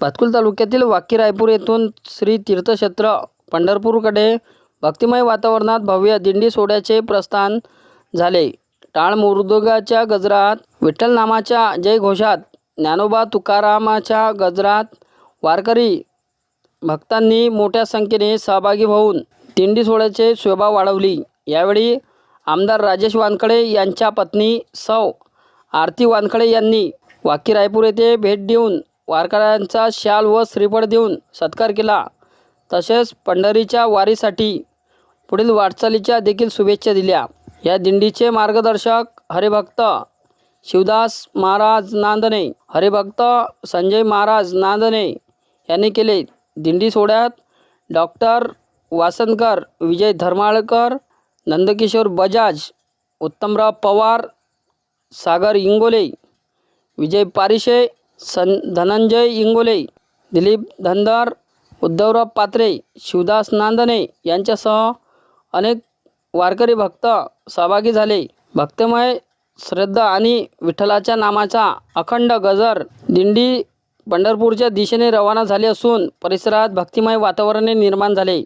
भातकुल तालुक्यातील वाकी रायपूर येथून श्री तीर्थक्षेत्र पंढरपूरकडे भक्तिमय वातावरणात भव्य दिंडी सोहळ्याचे प्रस्थान झाले. टाळ मृदुंगाच्या गजरात, विठ्ठल नामाच्या जयघोषात, ज्ञानोबा तुकारामाच्या गजरात वारकरी भक्तांनी मोठ्या संख्येने सहभागी होऊन दिंडी सोहळ्याची शोभा वाढवली. यावेळी आमदार राजेश वानखडे यांच्या पत्नी सौ आरती वानखडे यांनी वाकी रायपूर येथे भेट देऊन वारकऱ्यांचा शाल व श्रीफळ देऊन सत्कार केला. तसेच पंढरीच्या वारीसाठी पुढील वाटचालीच्या देखील शुभेच्छा दिल्या. या दिंडीचे मार्गदर्शक हरिभक्त शिवदास महाराज नांदणे, हरिभक्त संजय महाराज नांदणे यांनी केले. दिंडी सोहळ्यात डॉक्टर वासनकर, विजय धर्माळकर, नंदकिशोर बजाज, उत्तमराव पवार, सागर इंगोले, विजय पारिशे, धनंजय इंगोले, दिलीप धनगर, उद्धवराव पात्रे, शिवदास नांदणे यांच्यासह अनेक वारकरी भक्त सहभागी झाले. भक्तिमय श्रद्धा आणि विठ्ठलाच्या नामाचा अखंड गजर दिंडी पंढरपूरच्या दिशेने रवाना झाली असून परिसरात भक्तिमय वातावरण निर्माण झाले.